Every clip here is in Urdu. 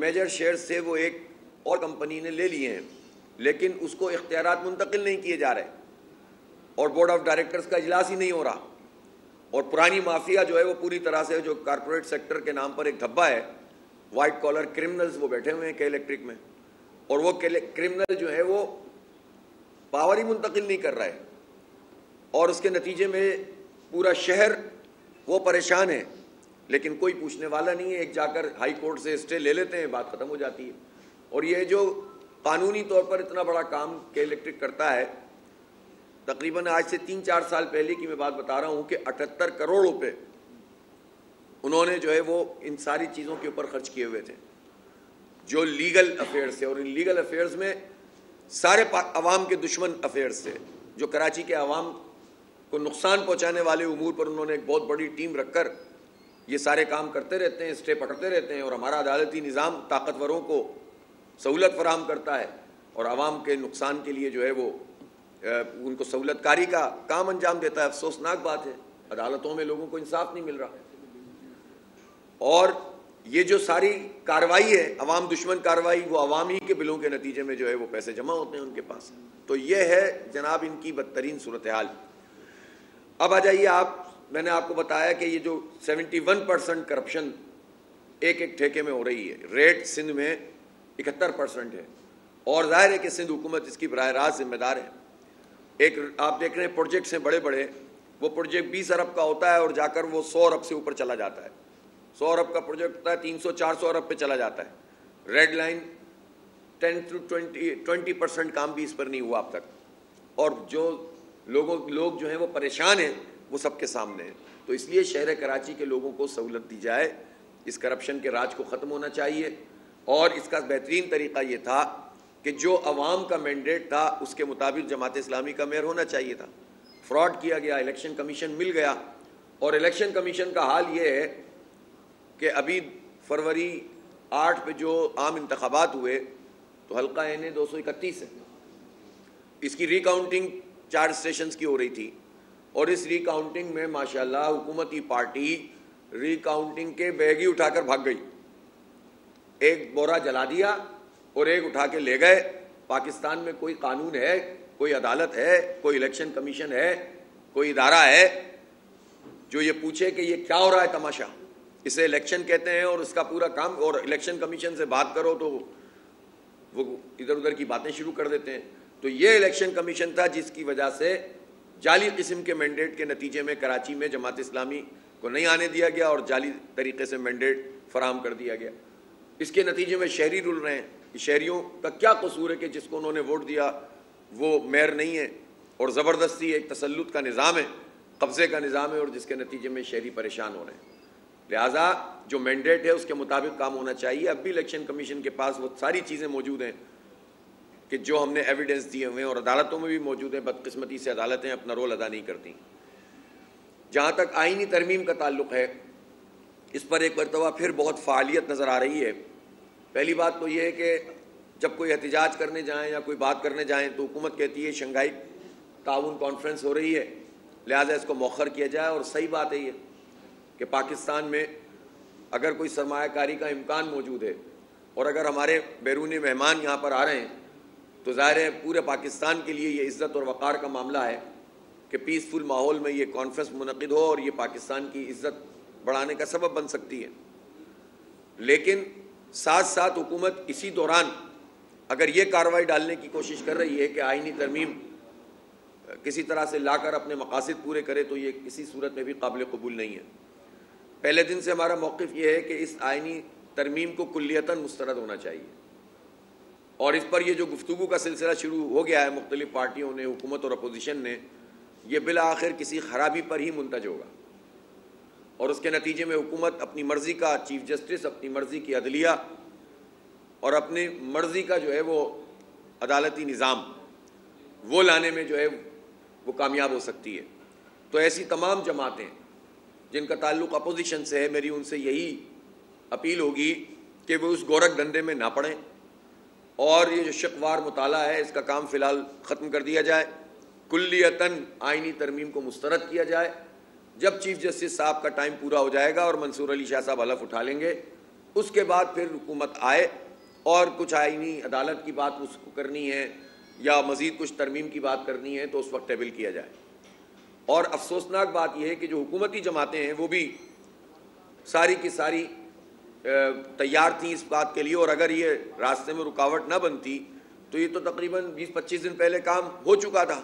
میجر شیئر سے وہ ایک اور کمپنی نے لے لیے ہیں، لیکن اس کو اختیارات منتقل نہیں کیے جا رہے اور بورڈ آف ڈائریکٹرز کا اجلاس ہی نہیں ہو رہا، اور پرانی مافیا جو ہے وہ پوری طرح سے جو کارپوریٹ سیکٹر کے نام پر ایک دھبا ہے، وائٹ کالر کرمنلز وہ بیٹھے ہوئے ہیں کے الیکٹرک میں، اور وہ کرمنل جو ہے وہ پاور ہی منتقل نہیں کر رہا ہے، اور اس کے نتیجے میں پورا شہر وہ پریشان ہے، لیکن کوئی پوچھنے والا نہیں ہے۔ ایک جا کر ہائی کورٹ سے اسٹے لے لیتے ہیں، بات ختم ہو جاتی ہے۔ اور یہ جو قانونی طور پر اتنا بڑا کام کے الیکٹرک کرتا ہے، تقریباً آج سے 3-4 سال پہلے کی میں بات بتا رہا ہوں کہ 78 کروڑ روپے انہوں نے جو ہے وہ ان ساری چیزوں کے اوپر خرچ کیے ہوئے تھے جو لیگل افیئرز تھے، اور ان لیگل افیئرز میں سارے عوام کے دشمن افیئرز تھے، جو کراچی کے عوام کو نقصان پہنچانے والے امور پر انہوں نے ایک بہت بڑی ٹیم رکھ کر یہ سارے کام کرتے رہتے ہیں، اسٹے پکڑتے رہتے ہیں، اور ہمارا عدالتی نظام طاقتوروں کو سہولت فراہم کرتا ہے اور عوام کے نقصان کے لیے جو ہے وہ ان کو سہولت کاری کا کام انجام دیتا ہے۔ افسوسناک بات ہے، عدالتوں میں لوگوں کو انصاف نہیں مل رہا، اور یہ جو ساری کارروائی ہے عوام دشمن کارروائی، وہ عوامی کے بلوں کے نتیجے میں جو ہے وہ پیسے جمع ہوتے ہیں ان کے پاس۔ تو یہ ہے جناب ان کی بدترین صورتحال۔ اب آ جائیے آپ، میں نے آپ کو بتایا کہ یہ جو 71% کرپشن ایک ایک ٹھیکے میں ہو رہی ہے، ریٹ سندھ میں 71% ہے، اور ظاہر ہے کہ سندھ حکومت اس کی براہ راست ذمہ دار ہے۔ ایک آپ دیکھ رہے ہیں پروجیکٹس ہیں بڑے بڑے، وہ پروجیکٹ 20 ارب کا ہوتا ہے اور جا کر وہ 100 ارب سے اوپر چلا جاتا ہے، 100 ارب کا پروجیکٹ ہوتا ہے 300-400 ارب پہ چلا جاتا ہے۔ ریڈ لائن 10-20% کام بھی اس پر نہیں ہوا اب تک، اور جو لوگ جو ہیں وہ پریشان ہیں وہ سب کے سامنے ہیں۔ تو اس لیے شہر کراچی کے لوگوں کو سہولت دی جائے، اس کرپشن کے راج کو ختم ہونا چاہیے، اور اس کا بہترین طریقہ یہ تھا کہ جو عوام کا مینڈیٹ تھا اس کے مطابق جماعت اسلامی کا میئر ہونا چاہیے تھا۔ فراڈ کیا گیا، الیکشن کمیشن مل گیا، اور الیکشن کمیشن کا حال یہ ہے کہ ابھی فروری 8 پہ جو عام انتخابات ہوئے تو حلقہ این 231 ہے، اس کی ری کاؤنٹنگ 4 اسٹیشنز کی ہو رہی تھی، اور اس ری کاؤنٹنگ میں ماشاءاللہ حکومتی پارٹی ری کاؤنٹنگ کے بیگ ہی اٹھا کر بھاگ گئی، ایک بورا جلا دیا اور ایک اٹھا کے لے گئے۔ پاکستان میں کوئی قانون ہے، کوئی عدالت ہے، کوئی الیکشن کمیشن ہے، کوئی ادارہ ہے جو یہ پوچھے کہ یہ کیا ہو رہا ہے تماشا؟ اسے الیکشن کہتے ہیں اور اس کا پورا کام، اور الیکشن کمیشن سے بات کرو تو وہ ادھر ادھر کی باتیں شروع کر دیتے ہیں۔ تو یہ الیکشن کمیشن تھا جس کی وجہ سے جعلی قسم کے مینڈیٹ کے نتیجے میں کراچی میں جماعت اسلامی کو نہیں آنے دیا گیا اور جعلی طریقے سے مینڈیٹ فراہم کر دیا گیا۔ اس کے نتیجے میں شہری رول رہے ہیں۔ شہریوں کا کیا قصور ہے کہ جس کو انہوں نے ووٹ دیا وہ میئر نہیں ہے، اور زبردستی ایک تسلط کا نظام ہے، قبضے کا نظام ہے، اور جس کے نتیجے میں شہری پریشان ہو رہے ہیں۔ لہٰذا جو مینڈیٹ ہے اس کے مطابق کام ہونا چاہیے۔ اب بھی الیکشن کمیشن کے پاس وہ ساری چیزیں موجود ہیں کہ جو ہم نے ایویڈنس دیے ہوئے ہیں، اور عدالتوں میں بھی موجود ہیں۔ بدقسمتی سے عدالتیں اپنا رول ادا نہیں کرتی۔ جہاں تک آئینی ترمیم کا تعلق ہے، اس پر ایک مرتبہ پھر بہت فعالیت نظر آ رہی ہے۔ پہلی بات تو یہ ہے کہ جب کوئی احتجاج کرنے جائیں یا کوئی بات کرنے جائیں تو حکومت کہتی ہے شنگھائی تعاون کانفرنس ہو رہی ہے، لہٰذا اس کو مؤخر کیا جائے، اور صحیح بات ہے یہ کہ پاکستان میں اگر کوئی سرمایہ کاری کا امکان موجود ہے، اور اگر ہمارے بیرونی مہمان یہاں پر آ رہے ہیں، تو ظاہر ہے پورے پاکستان کے لیے یہ عزت اور وقار کا معاملہ ہے کہ پیسفل ماحول میں یہ کانفرنس منعقد ہو، اور یہ پاکستان کی عزت بڑھانے کا سبب بن سکتی ہے۔ لیکن ساتھ ساتھ حکومت اسی دوران اگر یہ کارروائی ڈالنے کی کوشش کر رہی ہے کہ آئینی ترمیم کسی طرح سے لا کر اپنے مقاصد پورے کرے، تو یہ کسی صورت میں بھی قابل قبول نہیں ہے۔ پہلے دن سے ہمارا موقف یہ ہے کہ اس آئینی ترمیم کو کلیتاً مسترد ہونا چاہیے، اور اس پر یہ جو گفتگو کا سلسلہ شروع ہو گیا ہے مختلف پارٹیوں نے، حکومت اور اپوزیشن نے، یہ بالآخر کسی خرابی پر ہی منتج ہوگا، اور اس کے نتیجے میں حکومت اپنی مرضی کا چیف جسٹس، اپنی مرضی کی عدلیہ اور اپنی مرضی کا جو ہے وہ عدالتی نظام وہ لانے میں جو ہے وہ کامیاب ہو سکتی ہے۔ تو ایسی تمام جماعتیں جن کا تعلق اپوزیشن سے ہے، میری ان سے یہی اپیل ہوگی کہ وہ اس گورکھ دھندے میں نہ پڑیں، اور یہ جو شقوار مطالعہ ہے اس کا کام فی الحال ختم کر دیا جائے، کلیتاً آئینی ترمیم کو مسترد کیا جائے۔ جب چیف جسٹس صاحب کا ٹائم پورا ہو جائے گا اور منصور علی شاہ صاحب حلف اٹھا لیں گے اس کے بعد پھر حکومت آئے اور کچھ آئینی عدالت کی بات اس کو کرنی ہے یا مزید کچھ ترمیم کی بات کرنی ہے تو اس وقت ٹیبل کیا جائے. اور افسوسناک بات یہ ہے کہ جو حکومتی جماعتیں ہیں وہ بھی ساری کی ساری تیار تھیں اس بات کے لیے, اور اگر یہ راستے میں رکاوٹ نہ بنتی تو یہ تو تقریباً 20-25 دن پہلے کام ہو چکا تھا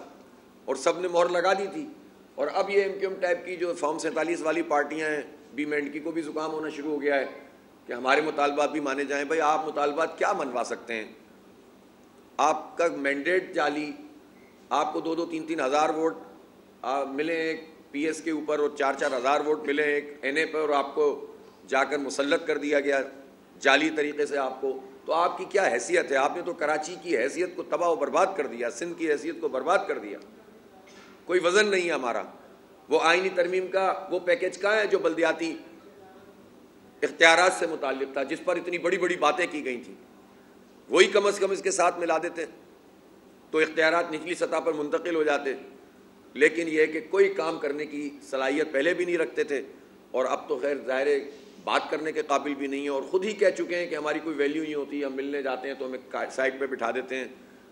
اور سب نے مہر لگا دی تھی. اور اب یہ ایم کیو ایم ٹائپ کی جو فارم 47 والی پارٹیاں ہیں, بی مینڈکی کو بھی زکام ہونا شروع ہو گیا ہے کہ ہمارے مطالبات بھی مانے جائیں. بھائی آپ مطالبات کیا منوا سکتے ہیں؟ آپ کا مینڈیٹ جعلی, آپ کو 2-3 ہزار ووٹ ملے ایک پی ایس کے اوپر اور 4 ہزار ووٹ ملے ایک این اے پر, اور آپ کو جا کر مسلط کر دیا گیا جعلی طریقے سے آپ کو. تو آپ کی کیا حیثیت ہے؟ آپ نے تو کراچی کی حیثیت کو تباہ و برباد کر دیا, سندھ کی حیثیت کو برباد کر دیا. کوئی وزن نہیں ہے ہمارا. وہ آئینی ترمیم کا وہ پیکج کہاں ہے جو بلدیاتی اختیارات سے متعلق تھا, جس پر اتنی بڑی بڑی باتیں کی گئی تھیں؟ وہی کم از کم اس کے ساتھ ملا دیتے تو اختیارات نچلی سطح پر منتقل ہو جاتے. لیکن یہ ہے کہ کوئی کام کرنے کی صلاحیت پہلے بھی نہیں رکھتے تھے, اور اب تو خیر ظاہر ہے بات کرنے کے قابل بھی نہیں ہے, اور خود ہی کہہ چکے ہیں کہ ہماری کوئی ویلیو نہیں ہوتی, ہم ملنے جاتے ہیں تو ہمیں سائڈ پہ بٹھا دیتے ہیں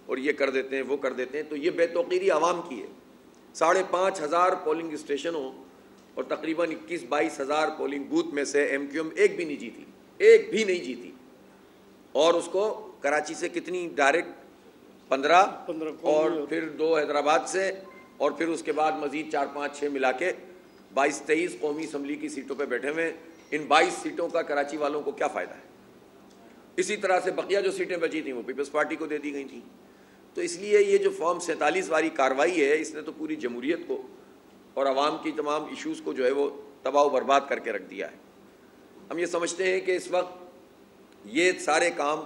اور یہ کر دیتے ہیں وہ کر دیتے ہیں. تو یہ بے توقیری عوام کی ہے. 5,500 پولنگ اسٹیشنوں اور تقریباً 21-22 ہزار پولنگ بوتھ میں سے ایم کیو ایم ایک بھی نہیں جیتی, ایک بھی نہیں جیتی. اور اس کو کراچی سے کتنی ڈائریکٹ 15 اور پھر 2 حیدرآباد سے, اور پھر اس کے بعد مزید 4-5-6 ملا کے 22-23 قومی اسمبلی کی سیٹوں پہ بیٹھے ہوئے. ان 22 سیٹوں کا کراچی والوں کو کیا فائدہ ہے؟ اسی طرح سے بقیہ جو سیٹیں بچی تھیں وہ پیپلز پارٹی کو دے دی گئی تھیں. تو اس لیے یہ جو فارم 47 والی کارروائی ہے, اس نے تو پوری جمہوریت کو اور عوام کی تمام ایشوز کو جو ہے وہ تباہ و برباد کر کے رکھ دیا ہے. ہم یہ سمجھتے ہیں کہ اس وقت یہ سارے کام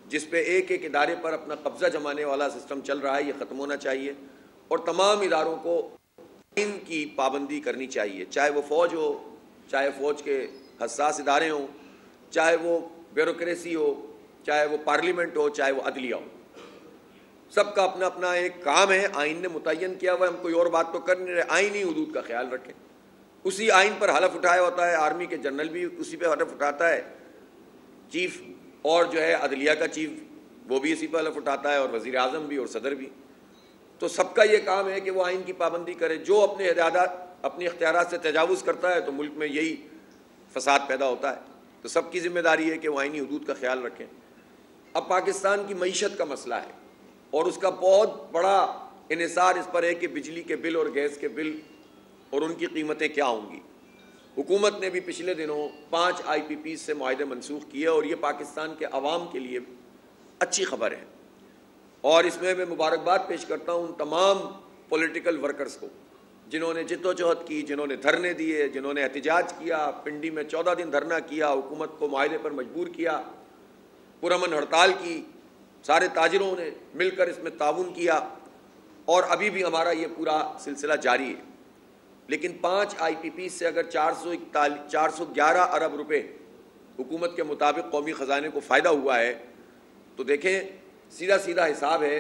جس پہ ایک ایک ادارے پر اپنا قبضہ جمانے والا سسٹم چل رہا ہے, یہ ختم ہونا چاہیے, اور تمام اداروں کو آئین کی پابندی کرنی چاہیے, چاہے وہ فوج ہو, چاہے فوج کے حساس ادارے ہوں, چاہے وہ بیوروکریسی ہو, چاہے وہ پارلیمنٹ ہو, چاہے وہ عدلیہ ہو. سب کا اپنا اپنا ایک کام ہے, آئین نے متعین کیا ہوا ہے. ہم کوئی اور بات تو کر نہیں رہے, آئینی حدود کا خیال رکھیں. اسی آئین پر حلف اٹھایا ہوتا ہے, آرمی کے جنرل بھی اسی پہ حلف اٹھاتا ہے, چیف اور جو ہے عدلیہ کا چیف وہ بھی اسی پہ حلف اٹھاتا ہے, اور وزیر اعظم بھی اور صدر بھی. تو سب کا یہ کام ہے کہ وہ آئین کی پابندی کرے. جو اپنے اپنی اختیارات سے تجاوز کرتا ہے تو ملک میں یہی فساد پیدا ہوتا ہے. تو سب کی ذمہ داری ہے کہ وہ آئینی حدود کا خیال رکھیں. اب پاکستان کی معیشت کا مسئلہ ہے, اور اس کا بہت بڑا انحصار اس پر ہے کہ بجلی کے بل اور گیس کے بل اور ان کی قیمتیں کیا ہوں گی. حکومت نے بھی پچھلے دنوں 5 آئی پی پیز سے معاہدے منسوخ کیے, اور یہ پاکستان کے عوام کے لیے اچھی خبر ہے. اور اس میں مبارکباد پیش کرتا ہوں تمام پولیٹیکل ورکرز کو, جنہوں نے جدوجہد کی, جنہوں نے دھرنے دیے, جنہوں نے احتجاج کیا, پنڈی میں 14 دن دھرنا کیا, حکومت کو معاہدے پر مجبور کیا, پرامن ہڑتال کی, سارے تاجروں نے مل کر اس میں تعاون کیا, اور ابھی بھی ہمارا یہ پورا سلسلہ جاری ہے. لیکن 5 آئی پی پی سے اگر 411 ارب روپے حکومت کے مطابق قومی خزانے کو فائدہ ہوا ہے, تو دیکھیں سیدھا سیدھا حساب ہے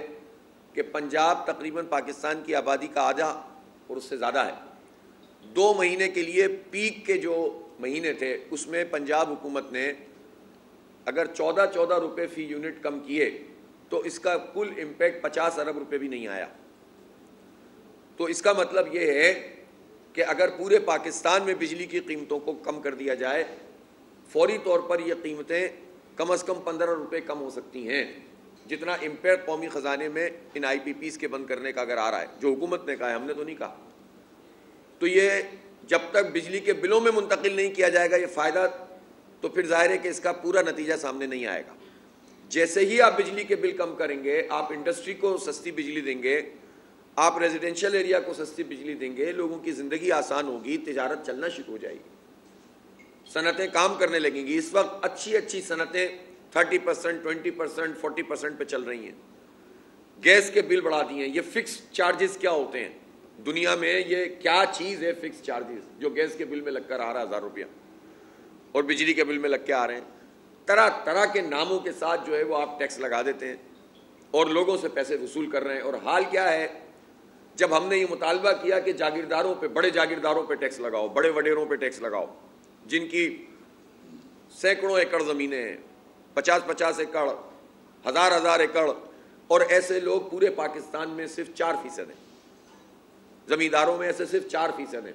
کہ پنجاب تقریباً پاکستان کی آبادی کا آدھا اور اس سے زیادہ ہے. 2 مہینے کے لیے پیک کے جو مہینے تھے اس میں پنجاب حکومت نے اگر 14 روپے فی یونٹ کم کیے تو اس کا کل امپیکٹ 50 ارب روپے بھی نہیں آیا. تو اس کا مطلب یہ ہے کہ اگر پورے پاکستان میں بجلی کی قیمتوں کو کم کر دیا جائے, فوری طور پر یہ قیمتیں کم از کم 15 روپے کم ہو سکتی ہیں, جتنا امپیکٹ قومی خزانے میں ان آئی پی پیز کے بند کرنے کا اگر آ رہا ہے, جو حکومت نے کہا ہے, ہم نے تو نہیں کہا. تو یہ جب تک بجلی کے بلوں میں منتقل نہیں کیا جائے گا یہ فائدہ, تو پھر ظاہر ہے کہ اس کا پورا نتیجہ سامنے نہیں آئے گا. جیسے ہی آپ بجلی کے بل کم کریں گے, آپ انڈسٹری کو سستی بجلی دیں گے, آپ ریزیڈینشیل ایریا کو سستی بجلی دیں گے, لوگوں کی زندگی آسان ہوگی, تجارت چلنا شروع ہو جائے گی, صنعتیں کام کرنے لگیں گی. اس وقت اچھی صنعتیں 30%, 20%, 40% پہ چل رہی ہیں. گیس کے بل بڑھا دیے ہیں. یہ فکس چارجز کیا ہوتے ہیں دنیا میں, یہ کیا چیز ہے فکس چارجز جو گیس کے بل میں لگ کر آ رہا ہے 1000 روپیہ, اور بجلی کے بل میں لگ کے آ رہے ہیں. طرح طرح کے ناموں کے ساتھ جو ہے وہ آپ ٹیکس لگا دیتے ہیں اور لوگوں سے پیسے وصول کر رہے ہیں. اور حال کیا ہے, جب ہم نے یہ مطالبہ کیا کہ جاگیرداروں پہ, بڑے جاگیرداروں پہ ٹیکس لگاؤ, بڑے وڈیروں پہ ٹیکس لگاؤ, جن کی سینکڑوں ایکڑ زمینیں ہیں، 50 ایکڑ، ہزار ایکڑ، اور ایسے لوگ پورے پاکستان میں صرف 4% ہیں، زمینداروں میں ایسے صرف 4% ہیں۔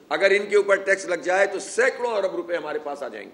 اگر ان کے اوپر ٹیکس لگ جائے تو سینکڑوں ارب روپے ہمارے پاس آ جائیں گے۔